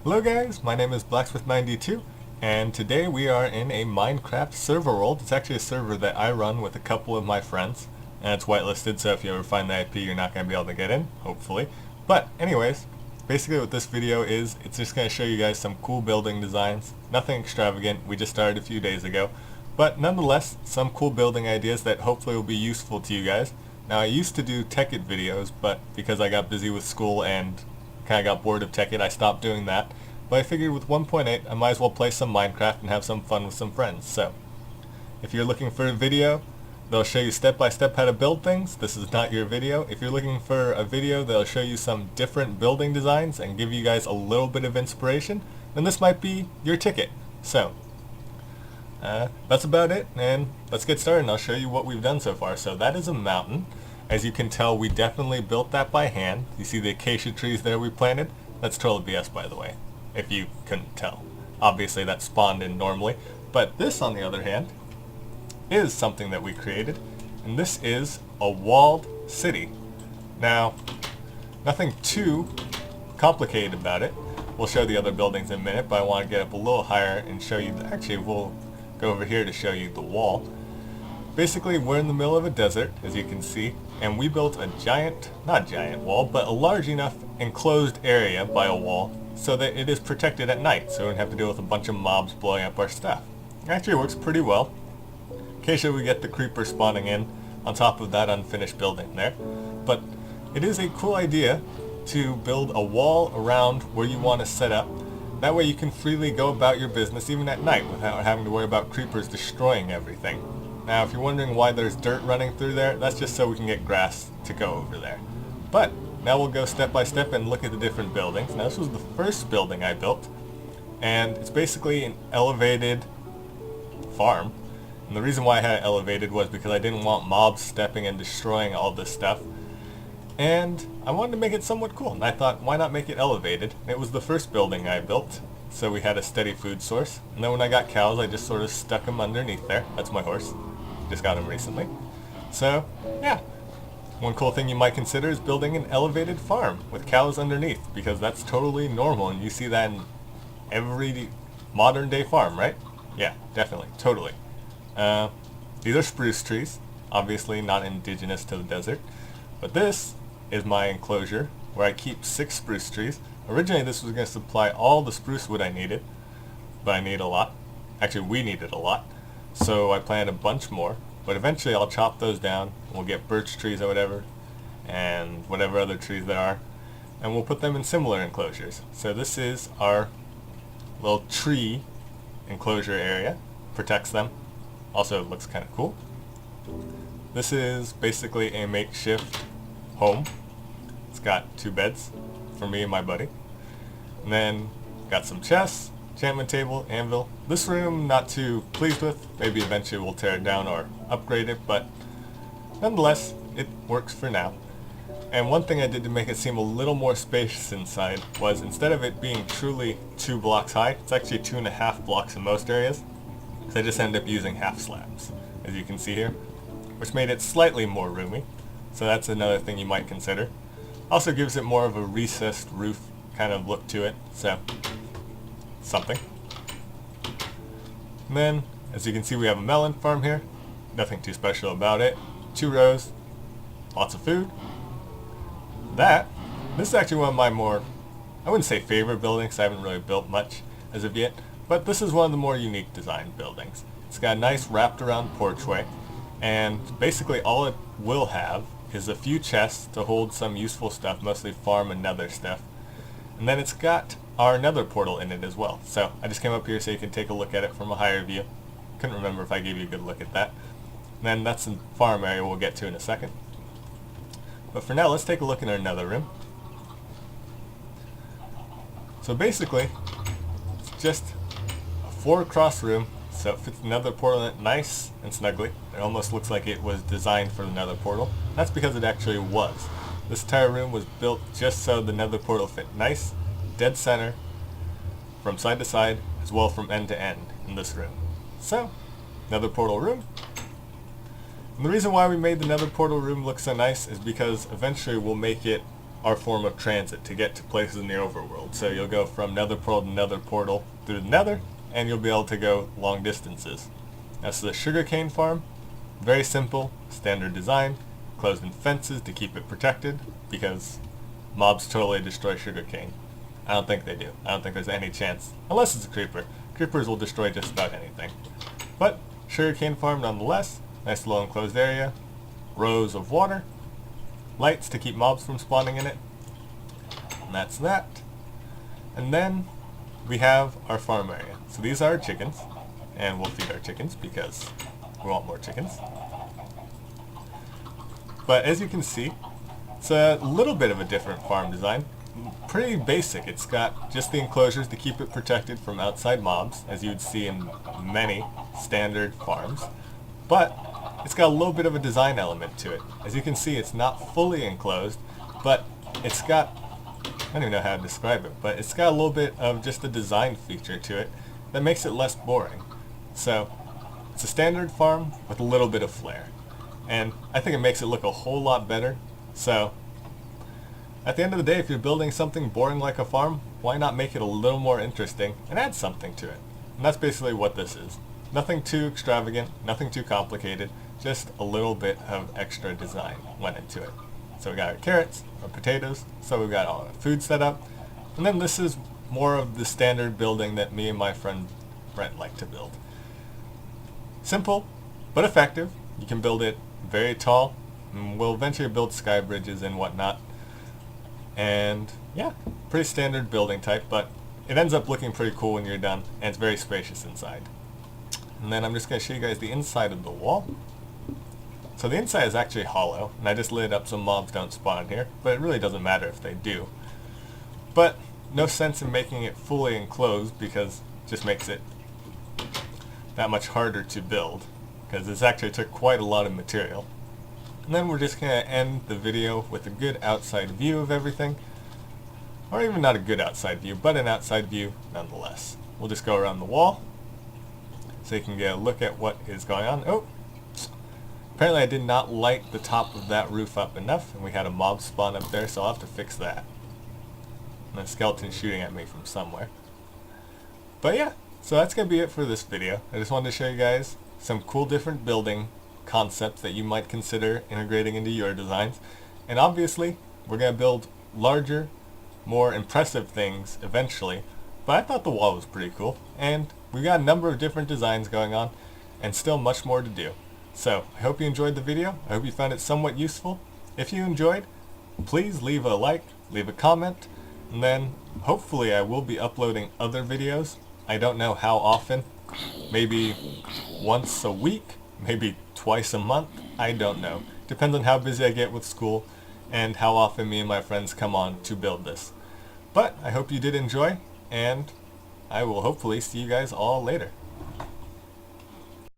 Hello guys, my name is Blacksmith92 and today we are in a Minecraft server world. It's actually a server that I run with a couple of my friends and it's whitelisted, so if you ever find the IP you're not going to be able to get in, hopefully. But anyways, basically what this video is, it's just going to show you guys some cool building designs. Nothing extravagant, we just started a few days ago. But nonetheless, some cool building ideas that hopefully will be useful to you guys. Now I used to do Tekkit videos, but because I got busy with school and kind of got bored of Tekkit, I stopped doing that. But I figured with 1.8, I might as well play some Minecraft and have some fun with some friends. So, if you're looking for a video, they'll show you step by step how to build things. This is not your video. If you're looking for a video that'll show you some different building designs and give you guys a little bit of inspiration, then this might be your ticket. So, that's about it, and let's get started and I'll show you what we've done so far. So that is a mountain. As you can tell, we definitely built that by hand. You see the acacia trees there we planted? That's total BS, by the way, if you couldn't tell. Obviously that spawned in normally, but this, on the other hand, is something that we created, and this is a walled city. Now, nothing too complicated about it. We'll show the other buildings in a minute, but I want to get up a little higher and show you, actually we'll go over here to show you the wall. Basically, we're in the middle of a desert, as you can see, and we built a not giant wall, but a large enough enclosed area by a wall so that it is protected at night, so we don't have to deal with a bunch of mobs blowing up our stuff. It actually works pretty well. Occasionally we get the creeper spawning in on top of that unfinished building there, but it is a cool idea to build a wall around where you want to set up. That way you can freely go about your business even at night without having to worry about creepers destroying everything. Now, if you're wondering why there's dirt running through there, that's just so we can get grass to go over there. But now we'll go step by step and look at the different buildings. Now, this was the first building I built, and it's basically an elevated farm. And the reason why I had it elevated was because I didn't want mobs stepping and destroying all this stuff. And I wanted to make it somewhat cool, and I thought, why not make it elevated? And it was the first building I built, so we had a steady food source. And then when I got cows, I just sort of stuck them underneath there. That's my horse. Just got him recently. So, yeah. One cool thing you might consider is building an elevated farm with cows underneath, because that's totally normal, and you see that in every modern day farm, right? Yeah, definitely, totally. These are spruce trees, obviously not indigenous to the desert, but this is my enclosure where I keep 6 spruce trees. Originally this was going to supply all the spruce wood I needed, but I need a lot. Actually, we needed a lot. So I planted a bunch more, but eventually I'll chop those down, and we'll get birch trees or whatever, and whatever other trees there are, and we'll put them in similar enclosures. So this is our little tree enclosure area, protects them. Also, it looks kind of cool. This is basically a makeshift home. It's got 2 beds for me and my buddy. And then got some chests, enchantment table, anvil. This room not too pleased with. Maybe eventually we'll tear it down or upgrade it, but nonetheless, it works for now. And one thing I did to make it seem a little more spacious inside was, instead of it being truly 2 blocks high, it's actually 2.5 blocks in most areas. So I just ended up using half slabs, as you can see here, which made it slightly more roomy. So that's another thing you might consider. Also gives it more of a recessed roof kind of look to it, so something. And then, as you can see, we have a melon farm here. Nothing too special about it. 2 rows, lots of food. This is actually one of my more, I wouldn't say favorite buildings, I haven't really built much as of yet, but this is one of the more unique design buildings. It's got a nice wrapped around porchway, and basically all it will have is a few chests to hold some useful stuff, mostly farm and nether stuff. And then it's got our nether portal in it as well. So I just came up here so you can take a look at it from a higher view. Couldn't remember if I gave you a good look at that. And then that's the farm area we'll get to in a second. But for now, let's take a look in our nether room. So basically, it's just a 4-cross room, so it fits the nether portal in it nice and snugly. It almost looks like it was designed for the nether portal. That's because it actually was. This entire room was built just so the nether portal fit nice, dead center, from side to side, as well from end to end in this room. So, nether portal room. And the reason why we made the nether portal room look so nice is because eventually we'll make it our form of transit to get to places in the overworld. So you'll go from nether portal to nether portal through the nether, and you'll be able to go long distances. That's the sugarcane farm. Very simple, standard design, closed in fences to keep it protected, because mobs totally destroy sugarcane. I don't think they do. I don't think there's any chance, unless it's a creeper. Creepers will destroy just about anything. But sugarcane farm nonetheless, nice little enclosed area, rows of water, lights to keep mobs from spawning in it, and that's that. And then we have our farm area. So these are our chickens, and we'll feed our chickens because we want more chickens. But as you can see, it's a little bit of a different farm design. Pretty basic. It's got just the enclosures to keep it protected from outside mobs, as you would see in many standard farms. But it's got a little bit of a design element to it. As you can see, it's not fully enclosed, but it's got, I don't even know how to describe it, but it's got a little bit of just a design feature to it that makes it less boring. So it's a standard farm with a little bit of flair. And I think it makes it look a whole lot better. So at the end of the day, if you're building something boring like a farm, why not make it a little more interesting and add something to it? And that's basically what this is. Nothing too extravagant, nothing too complicated, just a little bit of extra design went into it. So we got our carrots, our potatoes, so we've got all our food set up. And then this is more of the standard building that me and my friend Brent like to build. Simple, but effective. You can build it very tall. And we'll eventually build sky bridges and whatnot. And yeah, pretty standard building type, but it ends up looking pretty cool when you're done, and it's very spacious inside. And then I'm just going to show you guys the inside of the wall. So the inside is actually hollow, and I just lit it up so mobs don't spawn here, but it really doesn't matter if they do. But no sense in making it fully enclosed, because it just makes it that much harder to build, because this actually took quite a lot of material. And then we're just going to end the video with a good outside view of everything. Or even not a good outside view, but an outside view nonetheless. We'll just go around the wall so you can get a look at what is going on. Oh! Apparently I did not light the top of that roof up enough, and we had a mob spawn up there, so I'll have to fix that. And a skeleton shooting at me from somewhere. But yeah, so that's going to be it for this video. I just wanted to show you guys some cool different building concepts that you might consider integrating into your designs. And obviously, we're going to build larger, more impressive things eventually. But I thought the wall was pretty cool. And we've got a number of different designs going on, and still much more to do. So, I hope you enjoyed the video. I hope you found it somewhat useful. If you enjoyed, please leave a like, leave a comment, and then hopefully I will be uploading other videos. I don't know how often. Maybe once a week, maybe twice a month. I don't know. Depends on how busy I get with school and how often me and my friends come on to build this. But I hope you did enjoy, and I will hopefully see you guys all later.